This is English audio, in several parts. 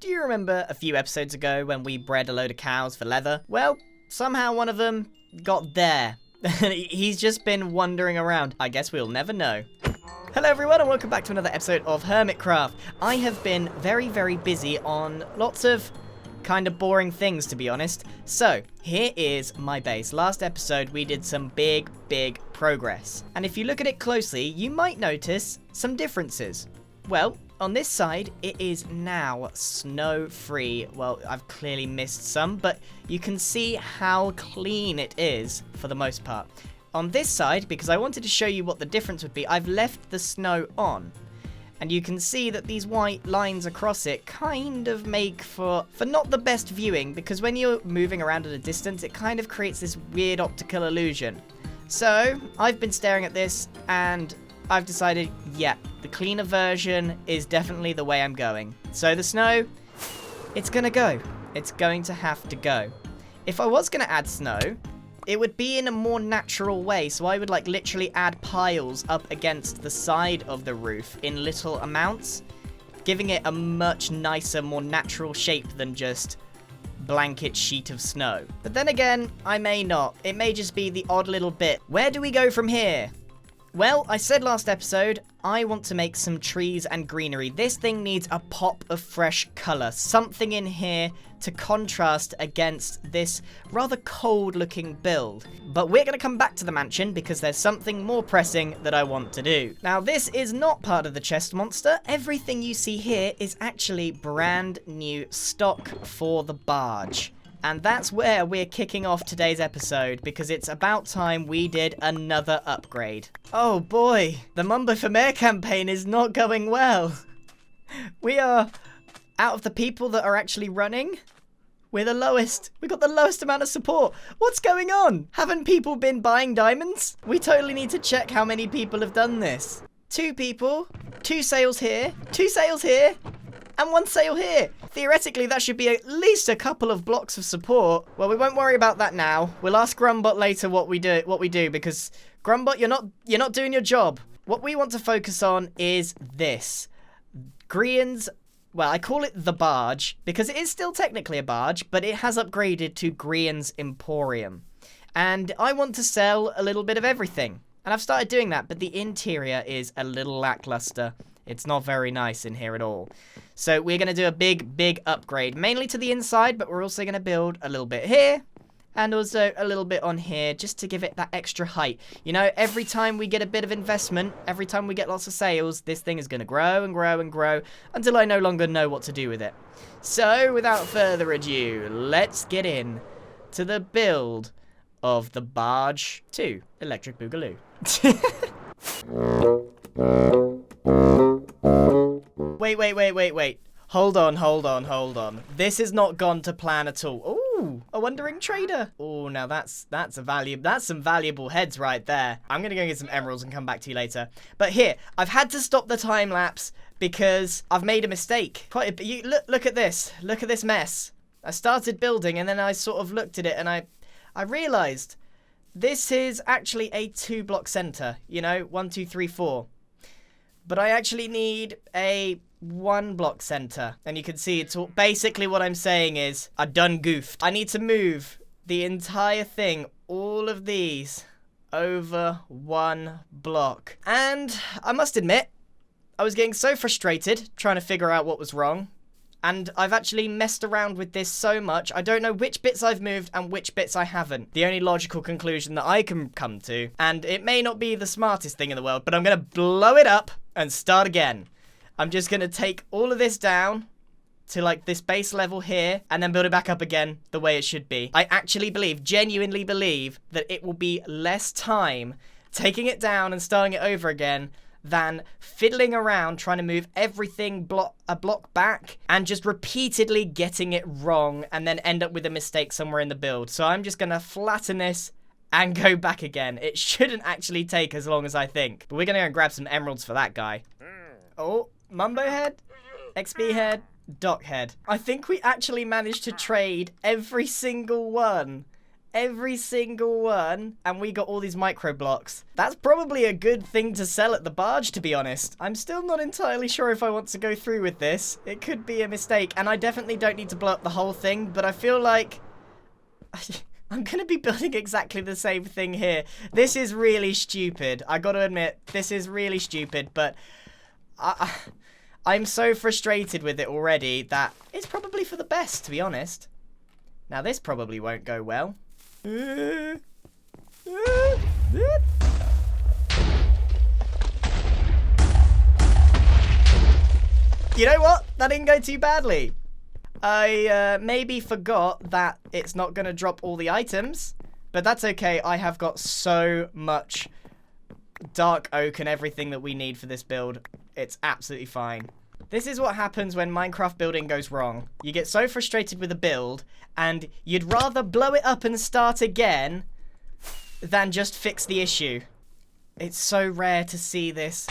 Do you remember a few episodes ago when we bred a load of cows for leather? Well, somehow one of them got there. He's just been wandering around. I guess we'll never know. Hello everyone and welcome back to another episode of Hermitcraft. I have been very, very busy on lots of kind of boring things, to be honest. So, here is my base. Last episode, we did some big progress. And if you look at it closely, you might notice some differences. Well, on this side, it is now snow-free. Well, I've clearly missed some, but you can see how clean it is for the most part. On this side, because I wanted to show you what the difference would be, I've left the snow on. And you can see that these white lines across it kind of make for not the best viewing, because when you're moving around at a distance, it kind of creates this weird optical illusion. So, I've been staring at this, and I've decided, yeah, the cleaner version is definitely the way I'm going. So the snow, it's gonna go. It's going to have to go. If I was gonna add snow, it would be in a more natural way, so I would like literally add piles up against the side of the roof in little amounts, giving it a much nicer, more natural shape than just blanket sheet of snow. But then again, I may not. It may just be the odd little bit. Where do we go from here? Well, I said last episode, I want to make some trees and greenery. This thing needs a pop of fresh colour, something in here to contrast against this rather cold-looking build. But we're going to come back to the mansion because there's something more pressing that I want to do. Now, this is not part of the chest monster. Everything you see here is actually brand new stock for the barge. And that's where we're kicking off today's episode, because it's about time we did another upgrade. Oh boy, the Mumbo for Mayor campaign is not going well. We are, out of the people that are actually running, we're the lowest. We got the lowest amount of support. What's going on? Haven't people been buying diamonds? We totally need to check how many people have done this. 2 people, 2 sales here, 2 sales here, and 1 sale here. Theoretically, that should be at least a couple of blocks of support. Well, we won't worry about that now. We'll ask Grumbot later what we do, because Grumbot, you're not doing your job. What we want to focus on is this. Grian's, well, I call it the barge, because it is still technically a barge, but it has upgraded to Grian's Emporium. And I want to sell a little bit of everything. And I've started doing that, but the interior is a little lackluster. It's not very nice in here at all. So we're going to do a big upgrade, mainly to the inside, but we're also going to build a little bit here and also a little bit on here just to give it that extra height. You know, every time we get a bit of investment, every time we get lots of sales, this thing is going to grow and grow and grow until I no longer know what to do with it. So without further ado, let's get in to the build of the Barge 2 Electric Boogaloo. Wait. Hold on. This has not gone to plan at all. Ooh, a wandering trader. Oh, now that's some valuable heads right there. I'm gonna go get some emeralds and come back to you later. But here, I've had to stop the time lapse because I've made a mistake. Look at this. Look at this mess. I started building and then I sort of looked at it and I realized this is actually a 2-block center. You know, 1, 2, 3, 4. But I actually need a 1-block center. And you can see it's all, basically what I'm saying is I done goofed. I need to move the entire thing, all of these, over 1 block. And I must admit, I was getting so frustrated trying to figure out what was wrong. And I've actually messed around with this so much, I don't know which bits I've moved and which bits I haven't. The only logical conclusion that I can come to, and it may not be the smartest thing in the world, but I'm going to blow it up and start again. I'm just going to take all of this down to like this base level here and then build it back up again the way it should be. I actually genuinely believe that it will be less time taking it down and starting it over again than fiddling around trying to move everything a block back and just repeatedly getting it wrong and then end up with a mistake somewhere in the build. So I'm just going to flatten this and go back again. It shouldn't actually take as long as I think. But we're going to go and grab some emeralds for that guy. Oh, Mumbo head, XP head, Doc head. I think we actually managed to trade every single one. every single one, and we got all these micro blocks. That's probably a good thing to sell at the barge, to be honest. I'm still not entirely sure if I want to go through with this. It could be a mistake, and I definitely don't need to blow up the whole thing, but I feel like I'm going to be building exactly the same thing here. This is really stupid. I got to admit, this is really stupid, but I'm so frustrated with it already that it's probably for the best, to be honest. Now, this probably won't go well. You know what? That didn't go too badly. I maybe forgot that it's not going to drop all the items, but that's okay. I have got so much dark oak and everything that we need for this build. It's absolutely fine. This is what happens when Minecraft building goes wrong. You get so frustrated with a build, and you'd rather blow it up and start again than just fix the issue. It's so rare to see this.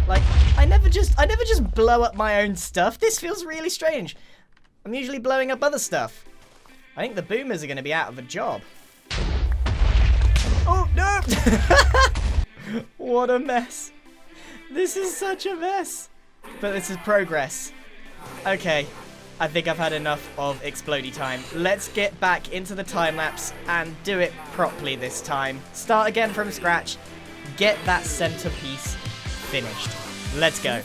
Like, I never just blow up my own stuff. This feels really strange. I'm usually blowing up other stuff. I think the boomers are going to be out of a job. Oh, no! What a mess. This is such a mess. But this is progress. Okay, I think I've had enough of explodey time. Let's get back into the time lapse and do it properly this time. Start again from scratch. Get that centerpiece finished. Let's go.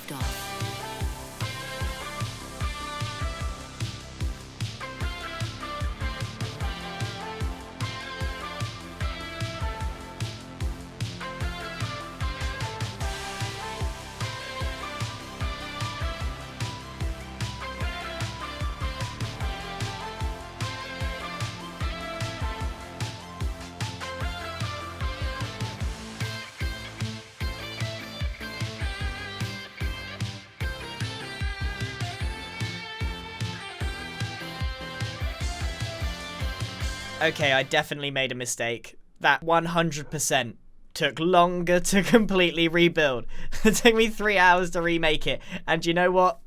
Okay, I definitely made a mistake. That 100% took longer to completely rebuild. It took me 3 hours to remake it. And you know what?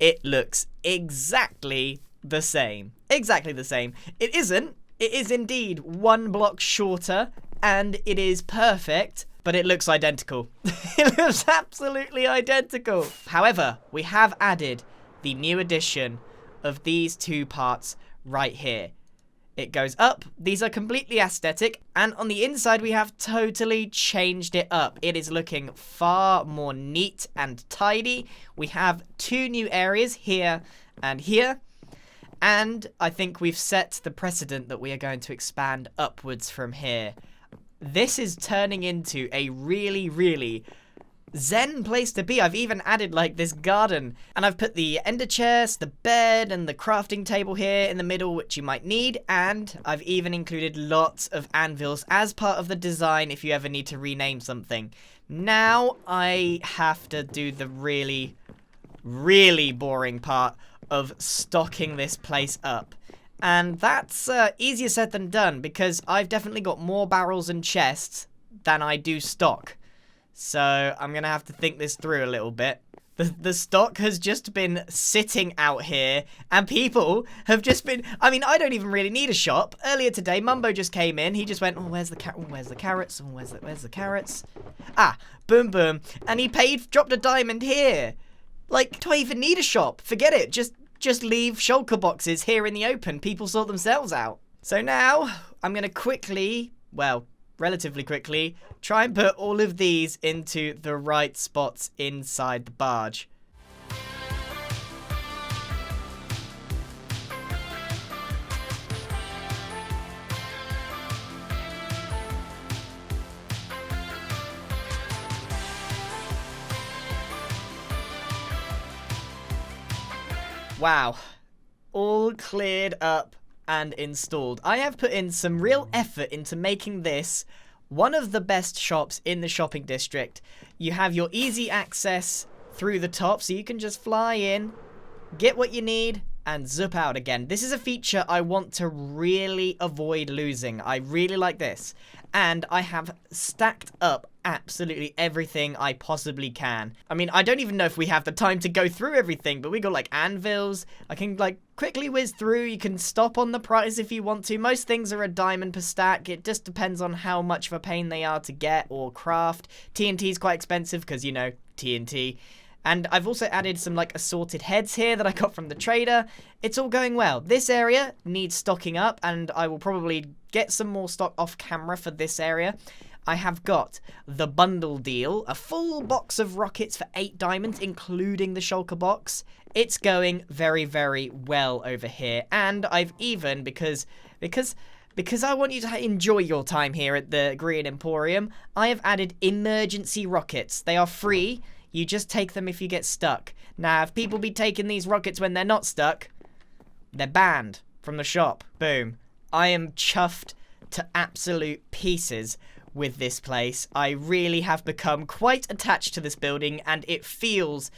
It looks exactly the same. Exactly the same. It isn't. It is indeed 1 block shorter, and it is perfect, but it looks identical. It looks absolutely identical. However, we have added the new addition of these 2 parts right here. It goes up. These are completely aesthetic. And on the inside, we have totally changed it up. It is looking far more neat and tidy. We have 2 new areas here and here. And I think we've set the precedent that we are going to expand upwards from here. This is turning into a really, really zen place to be. I've even added like this garden, and I've put the ender chest, the bed, and the crafting table here in the middle, which you might need, and I've even included lots of anvils as part of the design if you ever need to rename something. Now I have to do the really, really boring part of stocking this place up. And that's easier said than done, because I've definitely got more barrels and chests than I do stock. So I'm going to have to think this through a little bit. The stock has just been sitting out here, and people have just been... I mean, I don't even really need a shop. Earlier today, Mumbo just came in. He just went, oh, where's the carrots? Oh, where's the carrots? Ah, boom, boom. And he dropped a diamond here. Like, do I even need a shop? Forget it. Just leave shulker boxes here in the open. People sort themselves out. So now, I'm going to quickly, well, relatively quickly, try and put all of these into the right spots inside the barge. Wow, all cleared up and installed. I have put in some real effort into making this one of the best shops in the shopping district. You have your easy access through the top, so you can just fly in, get what you need, and zip out again. This is a feature I want to really avoid losing. I really like this. and I have stacked up absolutely everything I possibly can. I mean, I don't even know if we have the time to go through everything, but we got like anvils. I can like quickly whiz through. You can stop on the price if you want to. Most things are a diamond per stack. It just depends on how much of a pain they are to get or craft. TNT is quite expensive because, you know, TNT. And I've also added some like assorted heads here that I got from the trader. It's all going well. This area needs stocking up, and I will probably get some more stock off camera for this area. I have got the bundle deal, a full box of rockets for 8 diamonds, including the shulker box. It's going very, very well over here. And I've even, because I want you to enjoy your time here at the Grian Emporium, I have added emergency rockets. They are free. You just take them if you get stuck. Now, if people be taking these rockets when they're not stuck, they're banned from the shop. Boom. I am chuffed to absolute pieces with this place. I really have become quite attached to this building, and it feels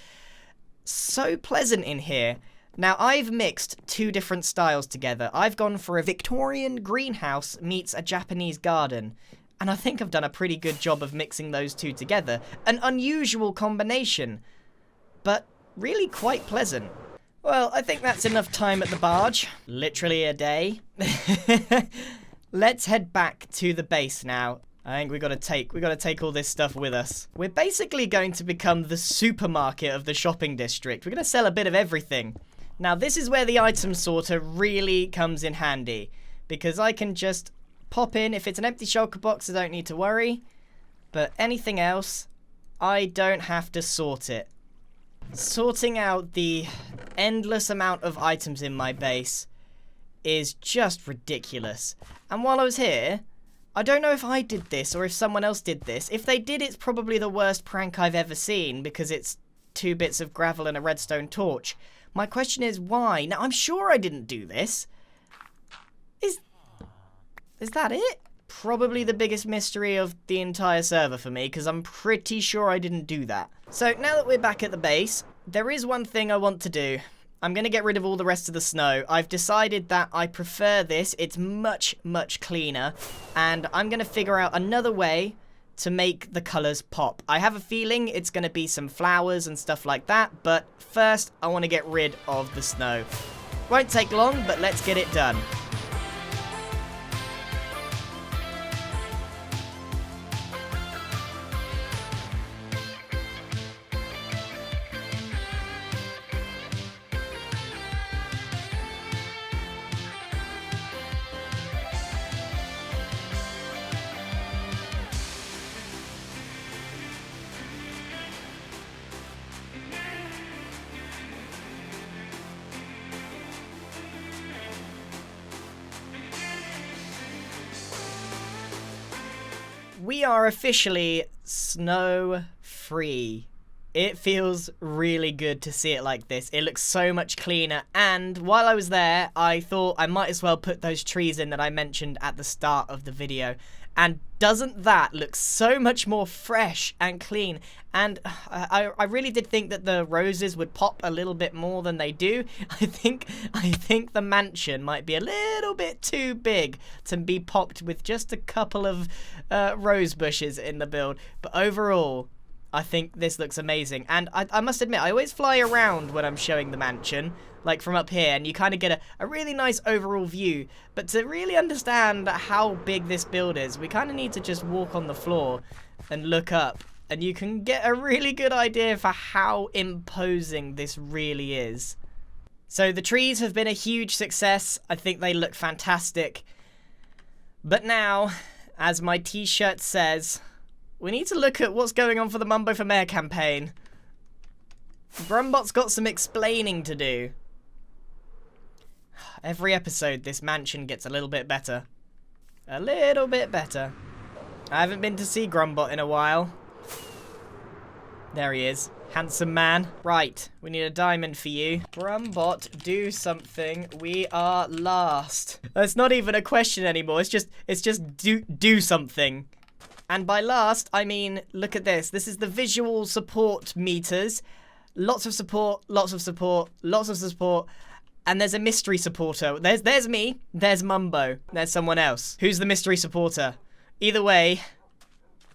so pleasant in here. Now, I've mixed 2 different styles together. I've gone for a Victorian greenhouse meets a Japanese garden. And I think I've done a pretty good job of mixing those 2 together. An unusual combination, but really quite pleasant. Well, I think that's enough time at the barge. Literally a day. Let's head back to the base now. I think we gotta take all this stuff with us. We're basically going to become the supermarket of the shopping district. We're gonna sell a bit of everything. Now, this is where the item sorter really comes in handy, because I can just pop in. If it's an empty shulker box, I don't need to worry. But anything else, I don't have to sort it. Sorting out the endless amount of items in my base is just ridiculous. And while I was here, I don't know if I did this or if someone else did this. If they did, it's probably the worst prank I've ever seen, because it's 2 bits of gravel and a redstone torch. My question is why? Now, I'm sure I didn't do this. Is that it? Probably the biggest mystery of the entire server for me, because I'm pretty sure I didn't do that. So now that we're back at the base, there is one thing I want to do. I'm going to get rid of all the rest of the snow. I've decided that I prefer this. It's much, much cleaner. And I'm going to figure out another way to make the colours pop. I have a feeling it's going to be some flowers and stuff like that. But first, I want to get rid of the snow. Won't take long, but let's get it done. We are officially snow-free. It feels really good to see it like this. It looks so much cleaner, and while I was there, I thought I might as well put those trees in that I mentioned at the start of the video. And doesn't that look so much more fresh and clean? And I really did think that the roses would pop a little bit more than they do. I think the mansion might be a little bit too big to be popped with just a couple of rose bushes in the build. But overall, I think this looks amazing. And I must admit, I always fly around when I'm showing the mansion, like from up here, and you kind of get a really nice overall view. But to really understand how big this build is, we kind of need to just walk on the floor and look up, and you can get a really good idea for how imposing this really is. So the trees have been a huge success. I think they look fantastic. But now, as my t-shirt says, we need to look at what's going on for the Mumbo for Mayor campaign. Grumbot's got some explaining to do. Every episode, this mansion gets a little bit better. A little bit better. I haven't been to see Grumbot in a while. There he is. Handsome man. Right, we need a diamond for you. Grumbot, do something. We are last. It's not even a question anymore. It's just do something. And by last, I mean, look at this. This is the visual support meters. Lots of support, lots of support, lots of support. And there's a mystery supporter. There's me. There's Mumbo. There's someone else. Who's the mystery supporter? Either way,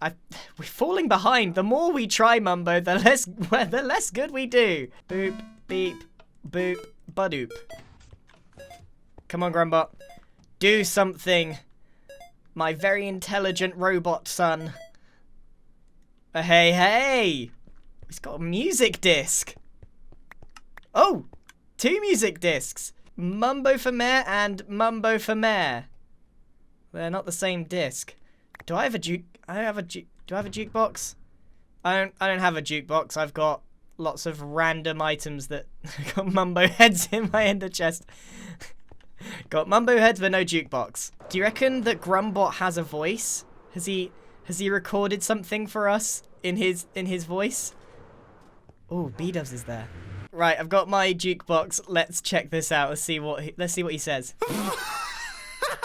we're falling behind. The more we try, Mumbo, the less good we do. Boop, beep, boop, badoop. Come on, Grumbot. Do something. My very intelligent robot son. Hey, hey! He's got a music disc. Oh! 2 music discs. Mumbo for Mayor and Mumbo for Mayor. They're not the same disc. Do I have a do I have a jukebox? I don't have a jukebox. I've got lots of random items that got Mumbo heads in my ender chest. Got Mumbo heads but no jukebox. Do you reckon that Grumbot has a voice? Has he recorded something for us in his voice? Oh, B-Dubs is there. Right, I've got my jukebox. Let's check this out. Let's see what he says.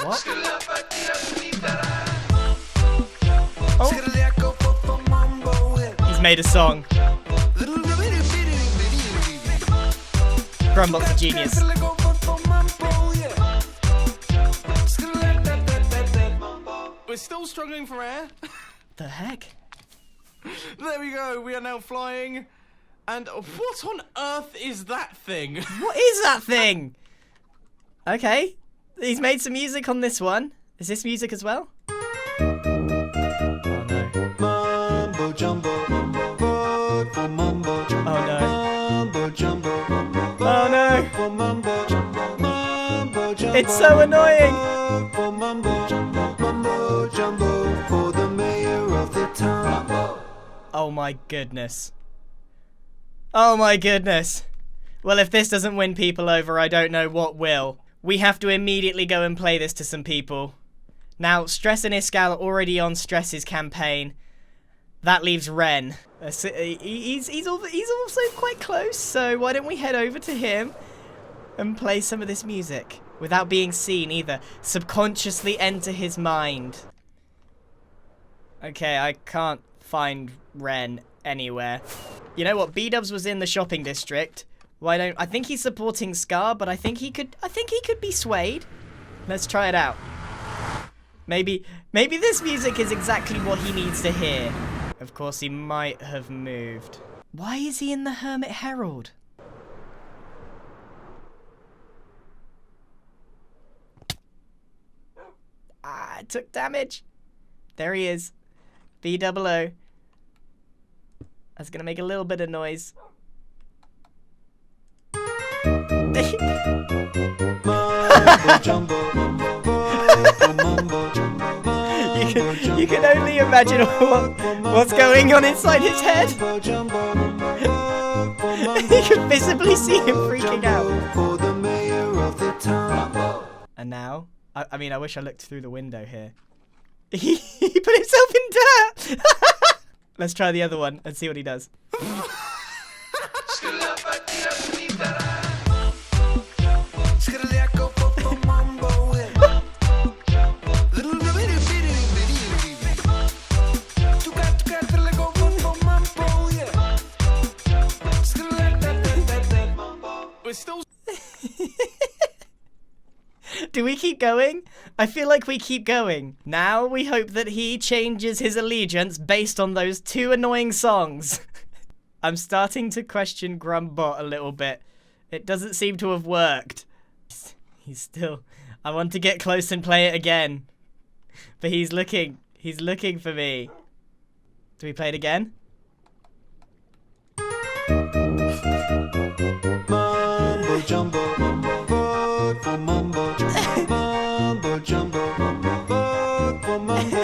What? Oh. He's made a song. Grumbot's a genius. We're still struggling for air. The heck? There we go. We are now flying. And what on earth is that thing? What is that thing? Okay. He's made some music on this one. Is this music as well? Oh no. Mumbo jumbo, vote for mumbo. Oh no. Mumbo jumbo, Oh no. for mumbo. Mumbo jumbo, It's so annoying. vote for mumbo. Mumbo jumbo for the mayor of the town. Oh my goodness. Oh my goodness. Well, if this doesn't win people over, I don't know what will. We have to immediately go and play this to some people. Now, Stress and Iskal are already on Stress's campaign. That leaves Ren. He's also quite close, so why don't we head over to him and play some of this music without being seen either. Subconsciously enter his mind. Okay, I can't find Ren anywhere. You know what? B-Dubs was in the shopping district. Why don't I think he's supporting Scar, but I think he could be swayed. Let's try it out. Maybe this music is exactly what he needs to hear. Of course, he might have moved. Why is he in the Hermit Herald? Ah, I took damage. There he is. B-double-O. That's gonna make a little bit of noise. Mumbo jumbo, vote for mumbo. You can only imagine what's going on inside his head. Mumbo jumbo, You can visibly see him freaking out. for the mayor of the town. And now, I mean, I wish I looked through the window here. He put himself in dirt. Let's try the other one and see what he does. We're still. Do we keep going? I feel like we keep going. Now we hope that he changes his allegiance based on those 2 annoying songs. I'm starting to question Grumbot a little bit. It doesn't seem to have worked. He's still... I want to get close and play it again. But he's looking for me. Do we play it again? Mumbo jumbo, vote for mumbo. Mumbo jumbo, vote for mumbo.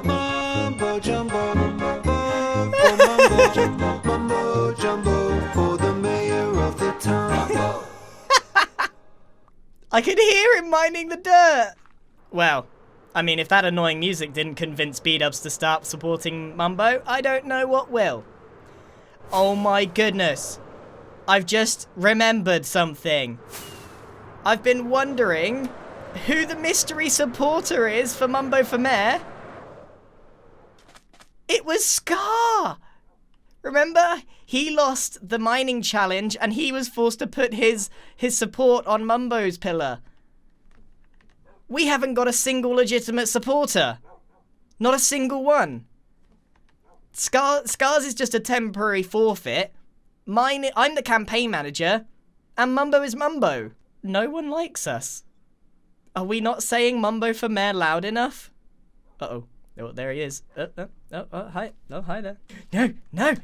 Mumbo jumbo, vote for mumbo. Mumbo jumbo for the mayor of the town. I could hear him mining the dirt. Well, I mean, if that annoying music didn't convince B-Dubs to start supporting Mumbo, I don't know what will. Oh my goodness. I've just remembered something. I've been wondering who the mystery supporter is for Mumbo for Mayor. It was Scar! Remember? He lost the mining challenge and he was forced to put his support on Mumbo's pillar. We haven't got a single legitimate supporter. Not a single one. Scars is just a temporary forfeit. I'm the campaign manager, and Mumbo is Mumbo. No one likes us. Are we not saying Mumbo for mayor loud enough? Uh-oh. Oh, there he is. Hi. Oh, hi there. No.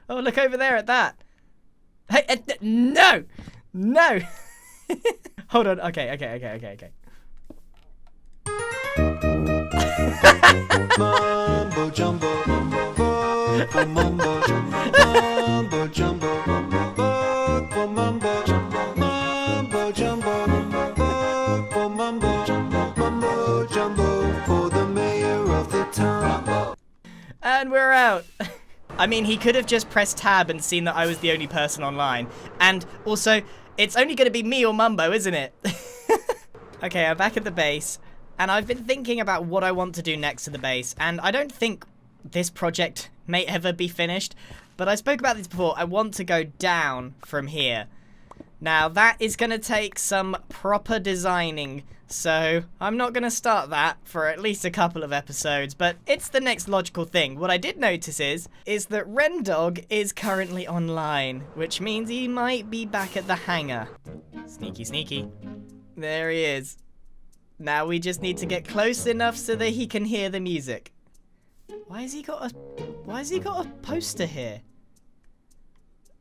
Oh, look over there at that. Hey, no. Hold on. Okay. Mumbo jumbo, vote for mumbo jumbo, mumbo jumbo, vote for mumbo jumbo, mumbo jumbo, vote for mumbo jumbo, mumbo jumbo for the mayor of the town. And we're out. I mean, he could have just pressed tab and seen that I was the only person online. And also, it's only going to be me or Mumbo, isn't it? Okay, I'm back at the base. And I've been thinking about what I want to do next to the base. And I don't think this project may ever be finished. But I spoke about this before. I want to go down from here. Now, that is going to take some proper designing. So, I'm not going to start that for at least a couple of episodes. But it's the next logical thing. What I did notice is that Rendog is currently online. Which means he might be back at the hangar. Sneaky. There he is. Now we just need to get close enough so that he can hear the music. Why has he got a poster here?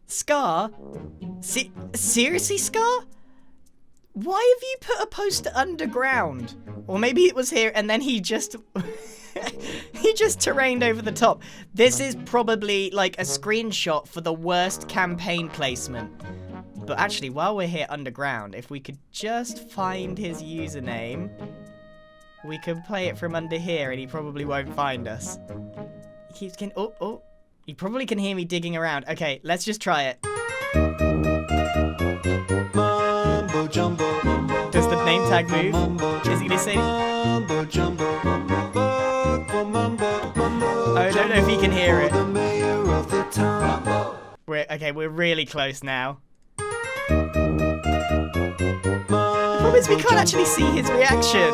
Scar? Seriously, Scar? Why have you put a poster underground? Or maybe it was here and then he just he just terrained over the top. This is probably like a screenshot for the worst campaign placement. But actually, while we're here underground, if we could just find his username, we can play it from under here and he probably won't find us. He keeps getting... Oh. He probably can hear me digging around. Okay, let's just try it. Mumbo jumbo, Does the name tag move? Is he going to say... mumbo jumbo, vote for mumbo, mumbo. I don't know if he can hear it. The mayor of the town. We're really close now. The problem is we can't actually see his reaction.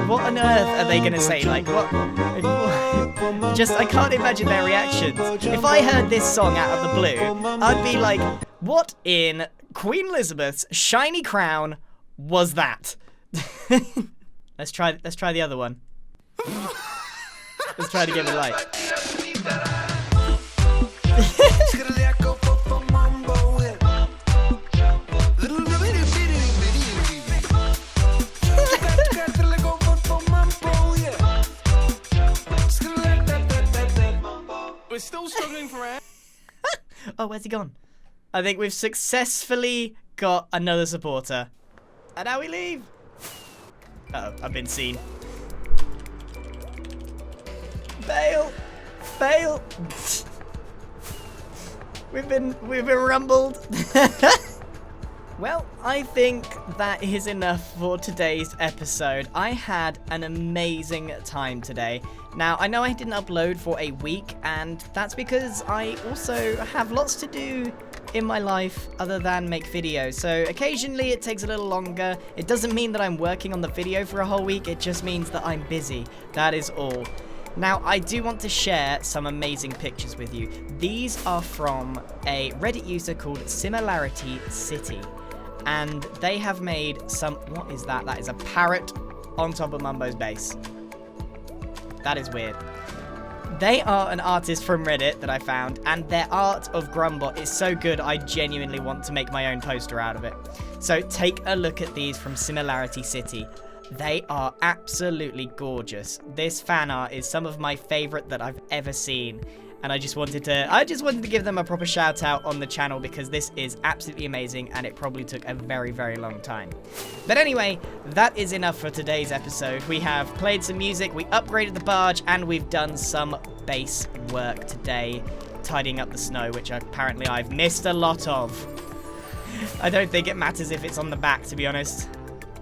What on earth are they going to say? Like, what? Just, I can't imagine their reactions. If I heard this song out of the blue, I'd be like, what in Queen Elizabeth's shiny crown was that? Let's try the other one. Let's try to get it right. We're still struggling for air. Oh, where's he gone? I think we've successfully got another supporter. And now we leave. Uh-oh, I've been seen. Bail! We've been rumbled. Well, I think that is enough for today's episode. I had an amazing time today. Now, I know I didn't upload for a week, and that's because I also have lots to do in my life other than make videos. So occasionally it takes a little longer. It doesn't mean that I'm working on the video for a whole week. It just means that I'm busy. That is all. Now, I do want to share some amazing pictures with you. These are from a Reddit user called SimilarityCity. And they have made some... What is that? That is a parrot on top of Mumbo's base. That is weird. They are an artist from Reddit that I found, and their art of Grumbot is so good I genuinely want to make my own poster out of it. So take a look at these from SimilarityCity. They are absolutely gorgeous. This fan art is some of my favorite that I've ever seen. And I just wanted to give them a proper shout out on the channel because this is absolutely amazing and it probably took a very, very long time. But anyway, that is enough for today's episode. We have played some music, we upgraded the barge, and we've done some base work today, tidying up the snow, which apparently I've missed a lot of. I don't think it matters if it's on the back, to be honest.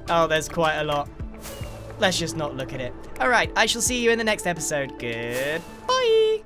Oh, there's quite a lot. Let's just not look at it. Alright, I shall see you in the next episode. Goodbye!